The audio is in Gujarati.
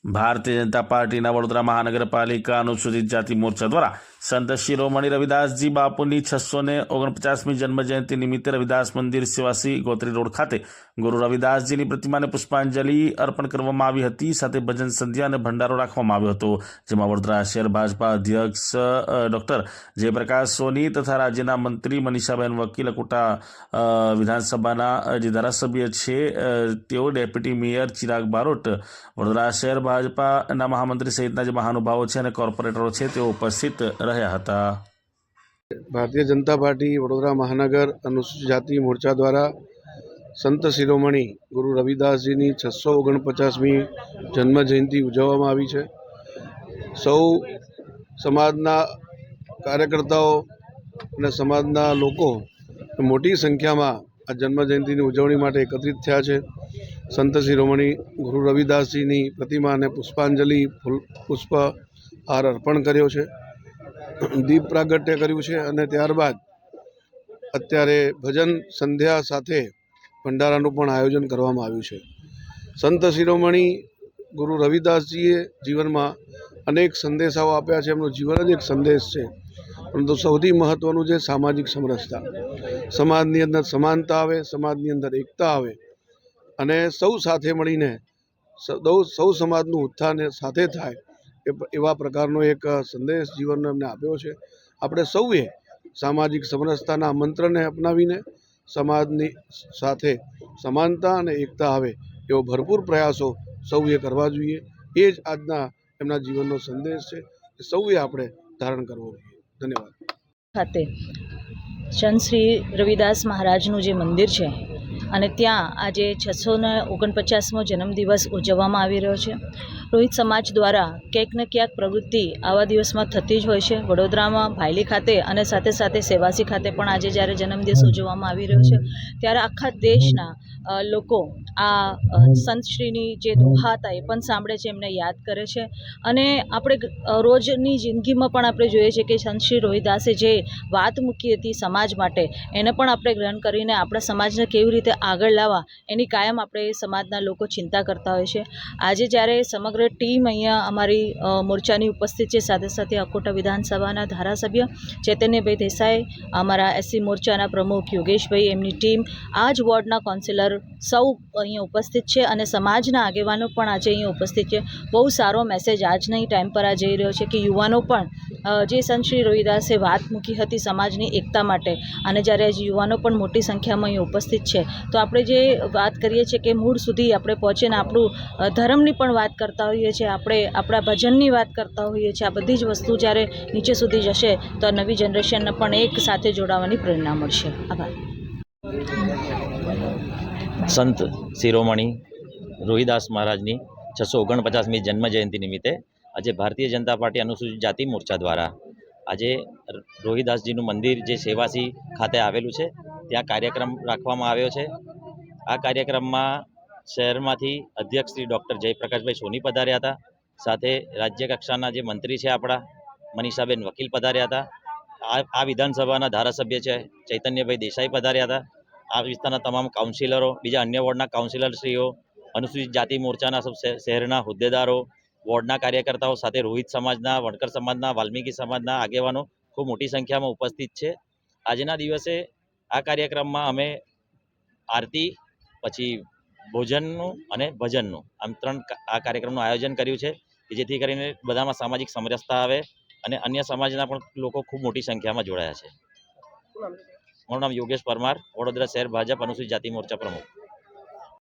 भारतीय जनता पार्टी वडोदरा महानगरपालिका अनुसूचित जाति मोर्चा द्वारा संत शिरोमणि रविदासजी बापूनी 649મી जन्मजयंती निमित्ते रविदास मंदिर सेवासी गोत्री रोड खाते गुरु रविदासजीની પ્રતિમાને પુષ્પાંજલિ અર્પણ કરવામાં આવી હતી। સાથે ભજન સંધ્યા અને ભંડારો રાખવામાં આવ્યો હતો, જેમાં વડોદરા શહેર ભાજપા અધ્યક્ષ ડોક્ટર જયપ્રકાશ સોની તથા રાજ્યના મંત્રી મનીષાબેન વકીલ, કોટા વિધાનસભાના જે ધારાસભ્ય છે તેઓ, ડેપ્યુટી મેયર ચિરાગ બારોટ, વડોદરા શહેર ભાજપાના મહામંત્રી સહિતના જે મહાનુભાવો છે અને કોર્પોરેટરો છે તેઓ ઉપસ્થિત રહ્યા હતા। भारतीय जनता पार्टी वडोदरा महानगर अनुसूचित जाति मोर्चा द्वारा संत शिरोमणि गुरु रविदासजीनी 649મી जन्म जयंती उजवવામાં આવી છે। સૌ સમાજના કાર્યકર્તાઓ અને સમાજના લોકો મોટી સંખ્યામાં આ જન્મ જયંતીની ઉજવણી માટે એકત્રિત થયા છે। સંત શિરોમણિ ગુરુ રવિદાસજીની પ્રતિમાને પુષ્પાંજલિ પુષ્પહાર અર્પણ કર્યો છે, દીપ પ્રાગટ્ય કર્યું છે અને ત્યારબાદ અત્યારે ભજન સંધ્યા સાથે ભંડારાનું પણ આયોજન કરવામાં આવ્યું છે। સંત શિરોમણિ ગુરુ રવિદાસજીએ જીવનમાં અનેક સંદેશાઓ આપ્યા છે, એમનું જીવન જ એક સંદેશ છે। પરંતુ સૌથી મહત્ત્વનું છે સામાજિક સમરસતા, સમાજની અંદર સમાનતા આવે, સમાજની અંદર એકતા આવે અને સૌ સાથે મળીને સૌ સમાજનું ઉત્થાન સાથે થાય એવા પ્રકારનો એક સંદેશ જીવનનો એમને આપ્યો છે। આપણે સૌએ સામાજિક સમરસતાના મંત્રને અપનાવીને સમાજની સાથે સમાનતા અને એકતા આવે એવો ભરપૂર પ્રયાસો સૌએ કરવા જોઈએ। એ જ આજના એમના જીવનનો સંદેશ છે, સૌએ આપણે ધારણ કરવો જોઈએ। ધન્યવાદ। ખાતે સંત શ્રી રવિદાસ મહારાજનું જે મંદિર છે અને ત્યાં આજે 649મો જન્મદિવસ ઉજવવામાં આવી રહ્યો છે। રોહિત સમાજ દ્વારા ક્યાંક ને ક્યાંક પ્રવૃત્તિ આવા દિવસમાં થતી જ હોય છે। વડોદરામાં ભાયલી ખાતે અને સાથે સાથે સેવાસી ખાતે પણ આજે જ્યારે જન્મદિવસ ઉજવવામાં આવી રહ્યો છે ત્યારે આખા દેશના લોકો આ સંતશ્રીની જે દોહા હતા એ પણ સાંભળે છે, એમને યાદ કરે છે અને આપણે રોજની જિંદગીમાં પણ આપણે જોઈએ છીએ કે સંત શ્રી રોહિદાસે જે વાત મૂકી હતી સમાજ માટે, એને પણ આપણે ગ્રહણ કરીને આપણા સમાજને કેવી રીતે આગળ લાવવા એની કાયમ આપણે સમાજના લોકો ચિંતા કરતા હોય છે। આજે જ્યારે સમગ્ર ટીમ અહીંયા અમારી મોરચાની ઉપસ્થિત છે, સાથે સાથે અકોટા વિધાનસભાના ધારાસભ્ય ચૈતન્યભાઈ દેસાઈ, અમારા એસસી મોરચાના પ્રમુખ યોગેશભાઈ, એમની ટીમ, આ જ વોર્ડના કાઉન્સિલર સૌ અહીંયા ઉપસ્થિત છે અને સમાજના આગેવાનો પણ આજે અહીંયા ઉપસ્થિત છે। બહુ સારો મેસેજ આજના ટાઈમ પર આ જઈ રહ્યો છે કે યુવાનો પણ જે સંત શ્રી રોહિદાસે વાત મૂકી હતી સમાજની એકતા માટે, અને જ્યારે આજે યુવાનો પણ મોટી સંખ્યામાં અહીં ઉપસ્થિત છે તો આપણે જે વાત કરીએ છીએ કે મૂળ સુધી આપણે પહોંચીને આપણું ધર્મની પણ વાત કરતા હોઈએ છીએ, આપણે આપણા ભજનની વાત કરતા હોઈએ છીએ। આ બધી જ વસ્તુ જ્યારે નીચે સુધી જશે તો નવી જનરેશનને પણ એક સાથે જોડાવાની પ્રેરણા મળશે। આભાર। સંત શિરોમણિ રોહિદાસ મહારાજની 649મી જન્મજયંતિ નિમિત્તે આજે ભારતીય જનતા પાર્ટી અનુસૂચિત જાતિ મોરચા દ્વારા આજે રોહિદાસજીનું મંદિર જે સેવાસી ખાતે આવેલું છે ત્યાં કાર્યક્રમ રાખવામાં આવ્યો છે। આ કાર્યક્રમમાં શહેરમાંથી અધ્યક્ષ શ્રી ડૉક્ટર જયપ્રકાશભાઈ સોની પધાર્યા હતા, સાથે રાજ્ય કક્ષાના જે મંત્રી છે આપણા મનીષાબેન વકીલ પધાર્યા હતા, આ વિધાનસભાના ધારાસભ્ય છે ચૈતન્યભાઈ દેસાઈ પધાર્યા હતા, આ વિસ્તારના તમામ કાઉન્સિલરો, બીજા અન્ય વોર્ડના કાઉન્સિલરશ્રીઓ, અનુસૂચિત જાતિ મોરચાના સબ શહેરના હોદ્દેદારો, વોર્ડના કાર્યકર્તાઓ, સાથે રોહિત સમાજના, વણકર સમાજના, વાલ્મીકી સમાજના આગેવાનો ખૂબ મોટી સંખ્યામાં ઉપસ્થિત છે। આજના દિવસે આ કાર્યક્રમમાં અમે આરતી, પછી ભોજનનું અને ભજનનું આમ 3 આ કાર્યક્રમનું આયોજન કર્યું છે કે જેથી કરીને બધામાં સામાજિક સમરસતા આવે અને અન્ય સમાજના પણ લોકો ખૂબ મોટી સંખ્યામાં જોડાયા છે। મારું નામ યોગેશ પરમાર, વડોદરા શહેર ભાજપ અનુસૂચિત જાતિ મોરચા પ્રમુખ।